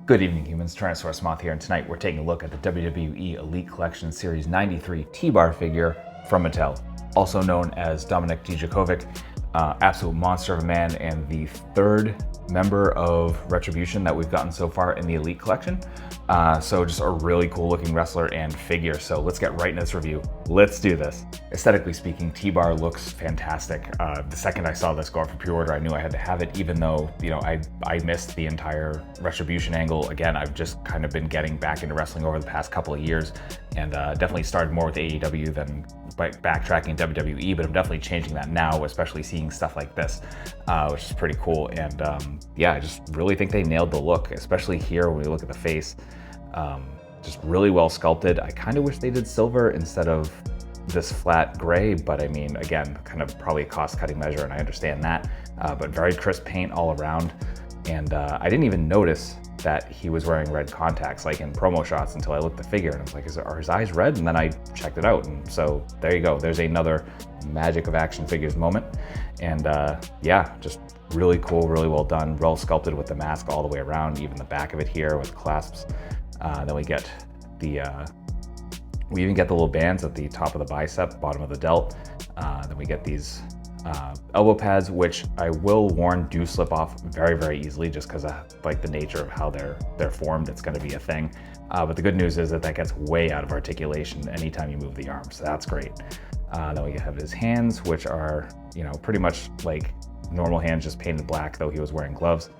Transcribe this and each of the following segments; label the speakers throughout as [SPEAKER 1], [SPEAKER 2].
[SPEAKER 1] Good evening, humans. Tyrannosaurusmoth here, and tonight we're taking a look at the WWE Elite Collection Series 93 T-Bar figure from Mattel, also known as Dominik Dijakovic, absolute monster of a man, and the third member of Retribution that we've gotten so far in the Elite Collection. So just a really cool looking wrestler and figure. So let's get right into this review. Let's do this. Aesthetically speaking, T-Bar looks fantastic. The second I saw this go out for pre-order, I knew I had to have it, even though, you know, I missed the entire Retribution angle. Again, I've just kind of been getting back into wrestling over the past couple of years, and definitely started more with AEW than backtracking WWE, but I'm definitely changing that now, especially seeing stuff like this, which is pretty cool. And yeah, I just really think they nailed the look, especially here when we look at the face. Just really well sculpted. I kind of wish they did silver instead of this flat gray, but I mean, again, kind of probably a cost-cutting measure, and I understand that, but very crisp paint all around. And I didn't even notice that he was wearing red contacts, like in promo shots, until I looked at the figure and I was like, are his eyes red? And then I checked it out, and so there you go. There's another magic of action figures moment. And yeah, just really cool, really well done, well sculpted with the mask all the way around, even the back of it here with clasps. Then we get the, we even get the little bands at the top of the bicep, bottom of the delt. Then we get these elbow pads, which I will warn do slip off very, very easily, just because of like the nature of how they're formed. It's going to be a thing. But the good news is that gets way out of articulation anytime you move the arm, so that's great. Then we have his hands, which are, you know, pretty much like normal hands, just painted black, though he was wearing gloves.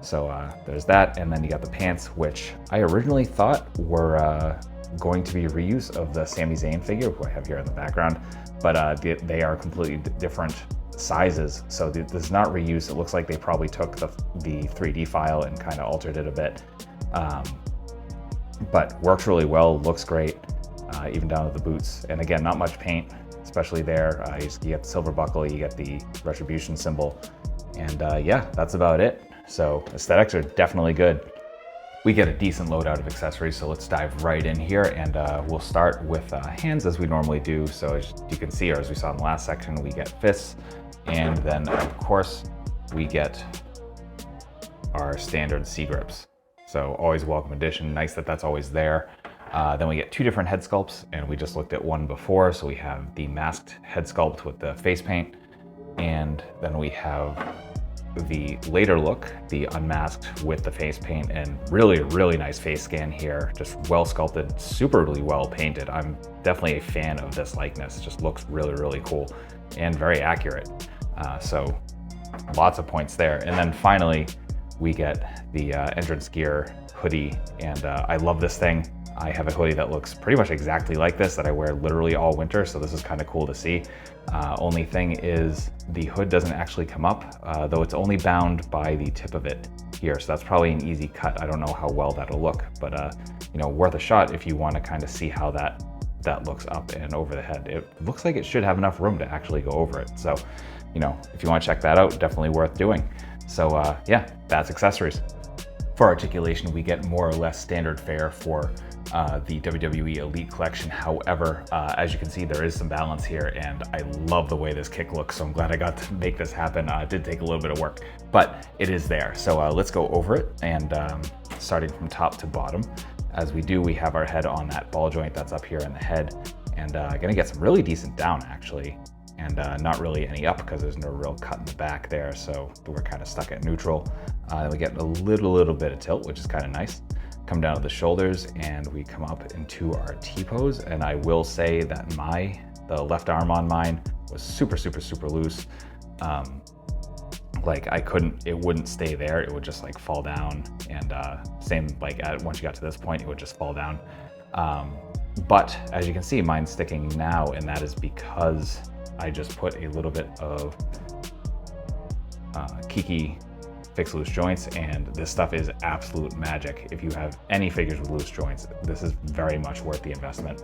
[SPEAKER 1] So there's that. And then you got the pants, which I originally thought were going to be a reuse of the Sami Zayn figure, who I have here in the background, but they are completely different sizes. So this is not reuse. It looks like they probably took the 3D file and kind of altered it a bit. But works really well, looks great, even down to the boots. And again, not much paint, especially there. You get the silver buckle, you get the Retribution symbol, and yeah, that's about it. So aesthetics are definitely good. We get a decent loadout of accessories, so let's dive right in here, and we'll start with hands as we normally do. So as you can see, or as we saw in the last section, we get fists, and then of course we get our standard C-grips. So always a welcome addition, nice that that's always there. Then we get two different head sculpts, and we just looked at one before. So we have the masked head sculpt with the face paint, and then we have the later look, the unmasked with the face paint, and really, really nice face scan here. Just well sculpted, superly well painted. I'm definitely a fan of this likeness. It just looks really, really cool and very accurate. So lots of points there. And then finally, we get the entrance gear hoodie, and I love this thing. I have a hoodie that looks pretty much exactly like this that I wear literally all winter, so this is kind of cool to see. Only thing is the hood doesn't actually come up, though it's only bound by the tip of it here, so that's probably an easy cut. I don't know how well that'll look, but you know, worth a shot if you want to kind of see how that looks up and over the head. It looks like it should have enough room to actually go over it, so you know, if you want to check that out, definitely worth doing. So yeah, that's accessories. For articulation, we get more or less standard fare for the WWE Elite Collection. However, as you can see, there is some balance here, and I love the way this kick looks, so I'm glad I got to make this happen. It did take a little bit of work, but it is there. So let's go over it, and starting from top to bottom. As we do, we have our head on that ball joint that's up here in the head, and gonna get some really decent down, actually, and not really any up because there's no real cut in the back there, so we're kind of stuck at neutral. Then we get a little bit of tilt, which is kind of nice. Come down to the shoulders, and we come up into our T-pose. And I will say that the left arm on mine was super loose. Like it wouldn't stay there. It would just like fall down, and same like once you got to this point, it would just fall down. But as you can see, mine's sticking now, and that is because I just put a little bit of Kiki fix loose joints, and this stuff is absolute magic. If you have any figures with loose joints, this is very much worth the investment.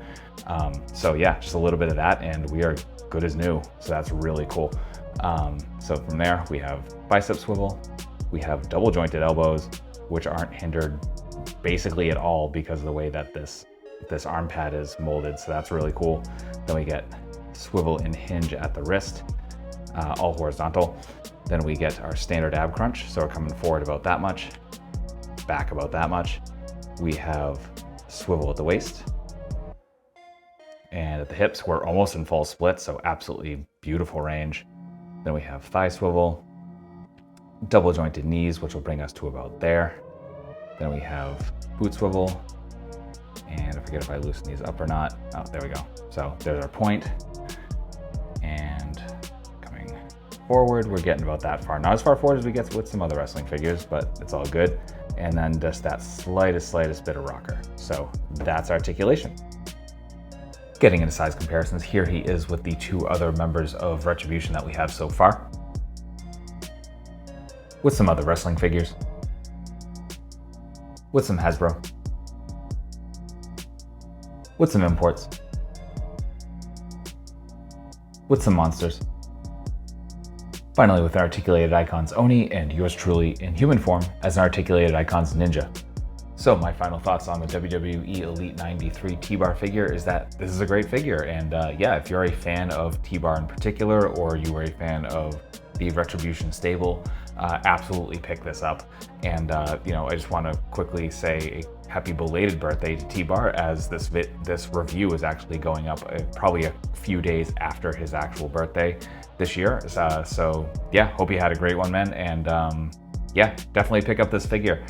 [SPEAKER 1] So yeah, just a little bit of that, and we are good as new. So that's really cool. So from there, we have bicep swivel, we have double jointed elbows, which aren't hindered basically at all because of the way that this arm pad is molded. So that's really cool. Then we get swivel and hinge at the wrist, all horizontal. Then we get our standard ab crunch, so we're coming forward about that much. back about that much. We have swivel at the waist. And at the hips, we're almost in full split, so absolutely beautiful range. Then we have thigh swivel, double jointed knees, which will bring us to about there. Then we have boot swivel, and I forget if I loosen these up or not. Oh, there we go. So there's our point. And coming forward, we're getting about that far. Not as far forward as we get with some other wrestling figures, but it's all good. And then just that slightest bit of rocker. So that's Articulation. Getting into size comparisons, here he is with the two other members of Retribution that we have so far. With some other wrestling figures. With some Hasbro. With some imports. With some monsters. Finally with Articulated Icons Oni and yours truly in human form as an Articulated Icons Ninja. So my final thoughts on the WWE Elite 93 T-Bar figure is that this is a great figure, and yeah, if you're a fan of T-Bar in particular, or you are a fan of the Retribution stable, absolutely pick this up. And you know, I just want to quickly say a happy belated birthday to T-Bar, as this review is actually going up probably a few days after his actual birthday this year. So yeah, hope you had a great one, man, and yeah, definitely pick up this figure.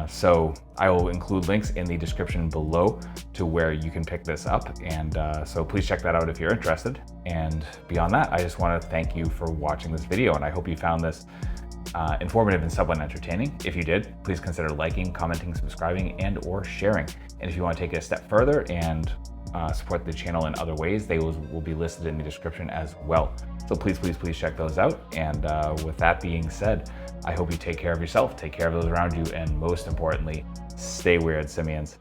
[SPEAKER 1] So I will include links in the description below to where you can pick this up, and so please check that out if you're interested. And beyond that, I just want to thank you for watching this video, and I hope you found this informative and somewhat entertaining. If you did, please consider liking, commenting, subscribing, and or sharing. And if you want to take it a step further and support the channel in other ways, they will be listed in the description as well. So please check those out. And with that being said, I hope you take care of yourself, take care of those around you, and most importantly, stay weird, simians.